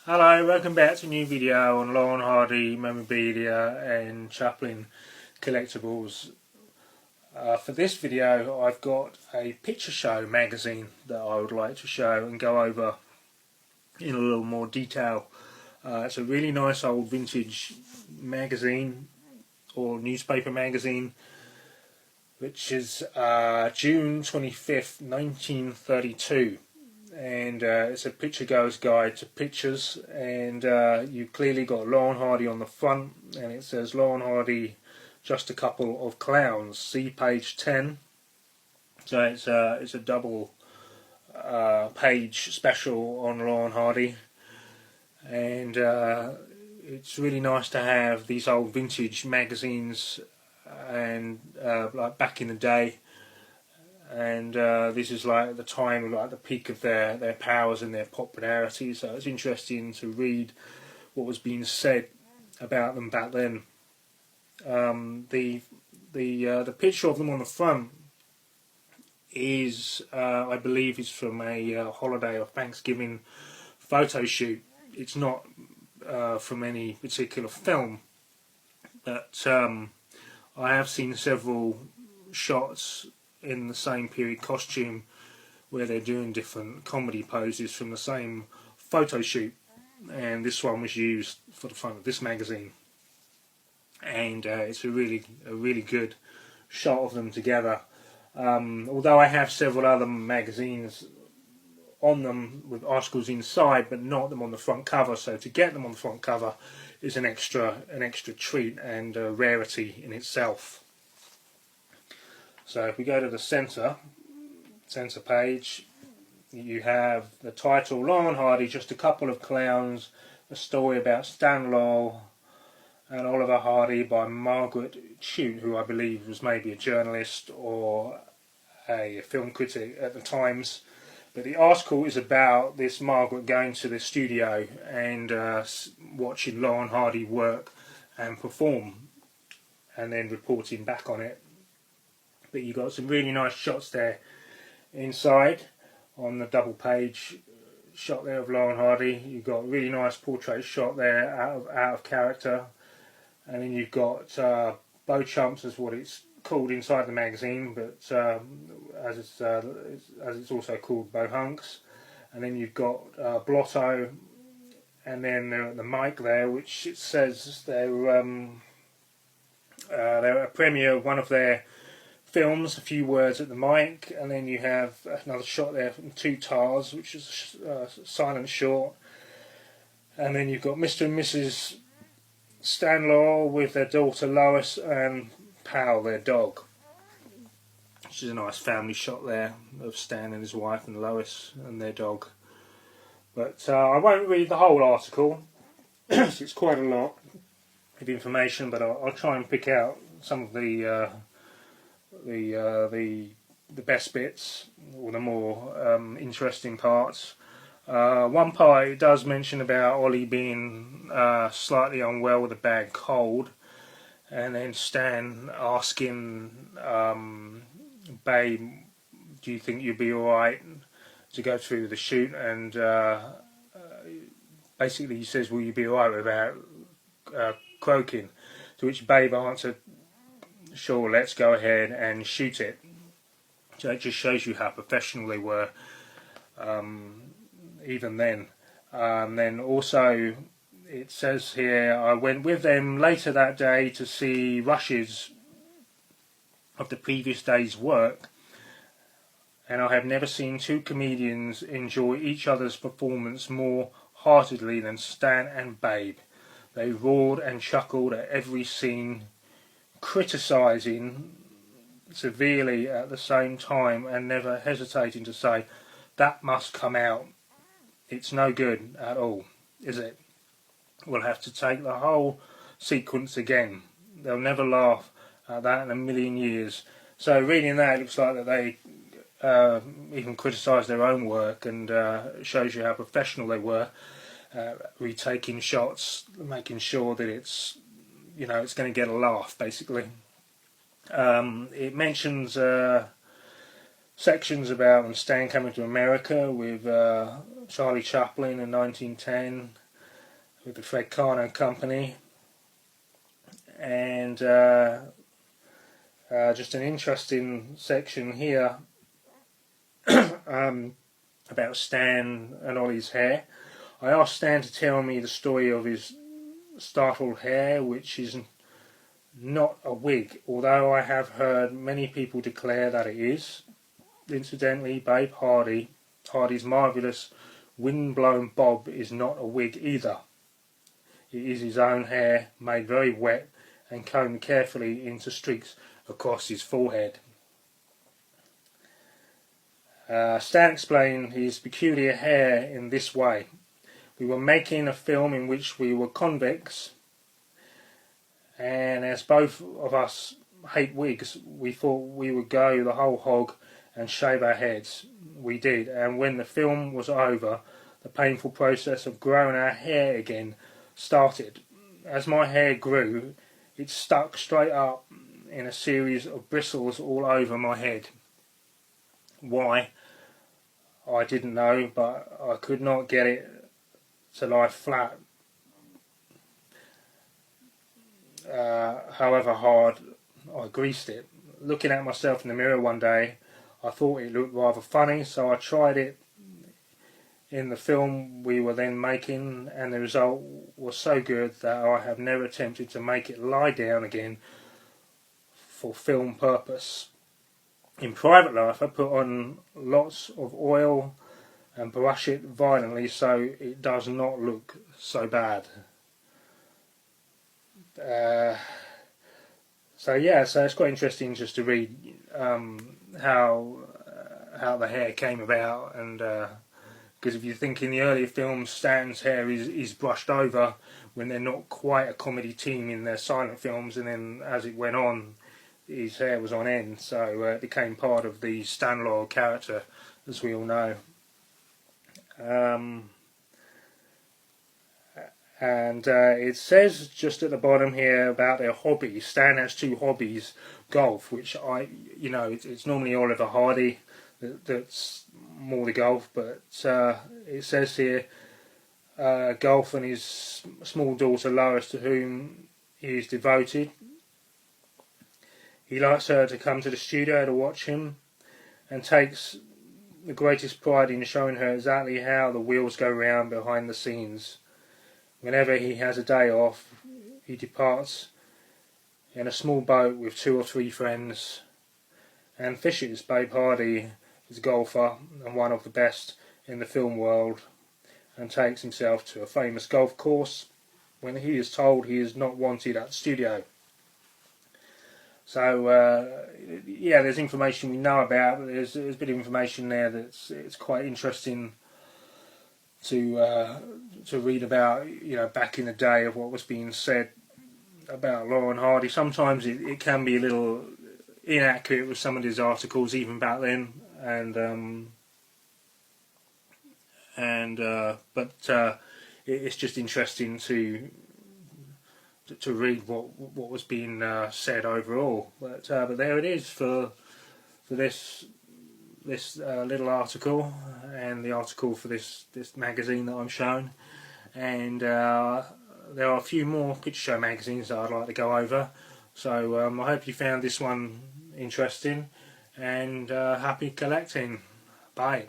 Hello, welcome back to a new video on Laurel and Hardy memorabilia and Chaplin collectibles. For this video I've got a picture show magazine that I would like to show and go over in a little more detail. It's a really nice old vintage magazine or newspaper magazine, which is June 25th 1932. And it's a picture goer's guide to pictures, and you've clearly got Laurel and Hardy on the front, and it says Laurel and Hardy, just a couple of clowns. See page 10. So it's a double page special on Laurel and Hardy, and it's really nice to have these old vintage magazines, and like back in the day. And this is like the time, like the peak of their powers and their popularity. So it's interesting to read what was being said about them back then. The picture of them on the front is, I believe, is from a holiday or Thanksgiving photo shoot. It's not from any particular film, but I have seen several shots in the same period costume where they're doing different comedy poses from the same photo shoot, and this one was used for the front of this magazine, and it's a really good shot of them together. Although I have several other magazines on them with articles inside, but not them on the front cover, so to get them on the front cover is an extra treat and a rarity in itself. So if we go to the centre page, you have the title Laurel and Hardy, just a couple of clowns, a story about Stan Laurel and Oliver Hardy by Margaret Chute, who I believe was maybe a journalist or a film critic at the Times. But the article is about this Margaret going to the studio and watching Laurel and Hardy work and perform, and then reporting back on it. But you got some really nice shots there inside on the double page shot there of Laurel and Hardy. You've got a really nice portrait shot there out of character, and then you've got bow chumps, is what it's called inside the magazine, but as it's also called bow hunks. And then you've got blotto, and then the mic there, which it says they're a premiere of one of their films, a few words at the mic, and then you have another shot there from Two Tars, which is a silent short, and then you've got Mr. and Mrs. Stan Laurel with their daughter Lois and Pal, their dog, which is a nice family shot there of Stan and his wife and Lois and their dog. But I won't read the whole article, it's quite a lot of information, but I'll try and pick out some of the best bits, or the more interesting parts. One part, it does mention about Ollie being slightly unwell with a bad cold, and then Stan asking Babe, do you think you'll be alright to go through the shoot, and basically he says, will you be alright without croaking, to which Babe answered, sure, let's go ahead and shoot it. So it just shows you how professional they were even then. Then also it says here, I went with them later that day to see rushes of the previous day's work, and I have never seen two comedians enjoy each other's performance more heartedly than Stan and Babe. They roared and chuckled at every scene, criticising severely at the same time, and never hesitating to say, that must come out, it's no good at all, is it? We'll have to take the whole sequence again. They'll never laugh at that in a million years. So reading that, it looks like that they even criticised their own work, and shows you how professional they were, retaking shots, making sure that it's, it's going to get a laugh, basically. It mentions sections about Stan coming to America with Charlie Chaplin in 1910, with the Fred Karno Company, and just an interesting section here about Stan and Ollie's hair. I asked Stan to tell me the story of his startled hair, which is not a wig, although I have heard many people declare that it is. Incidentally, Babe Hardy's marvellous wind-blown bob is not a wig either. It is his own hair, made very wet and combed carefully into streaks across his forehead. Stan explained his peculiar hair in this way. We were making a film in which we were convicts, and as both of us hate wigs, we thought we would go the whole hog and shave our heads. We did, and when the film was over, the painful process of growing our hair again started. As my hair grew, it stuck straight up in a series of bristles all over my head. Why? I didn't know, but I could not get it to lie flat. However hard I greased it. Looking at myself in the mirror one day, I thought it looked rather funny, so I tried it in the film we were then making, and the result was so good that I have never attempted to make it lie down again for film purpose. In private life, I put on lots of oil and brush it violently so it does not look so bad. So it's quite interesting just to read how the hair came about, and because if you think in the earlier films, Stan's hair is brushed over when they're not quite a comedy team in their silent films, and then as it went on, his hair was on end, so it became part of the Stan Laurel character, as we all know. And it says just at the bottom here about their hobbies. Stan has two hobbies: golf, which it's normally Oliver Hardy that's more the golf, but it says here golf and his small daughter Lois, to whom he is devoted. He likes her to come to the studio to watch him, and takes the greatest pride in showing her exactly how the wheels go round behind the scenes. Whenever he has a day off, he departs in a small boat with 2 or 3 friends and fishes. Babe Hardy is a golfer and one of the best in the film world, and takes himself to a famous golf course when he is told he is not wanted at the studio. So there's information we know about, but there's a bit of information there it's quite interesting to read about, back in the day, of what was being said about Laurel and Hardy. Sometimes it can be a little inaccurate with some of these articles, even back then, but it's just interesting to read what was being said overall. But there it is for this little article, and the article for this magazine that I'm showing. And there are a few more picture show magazines that I'd like to go over. So I hope you found this one interesting, and happy collecting. Bye.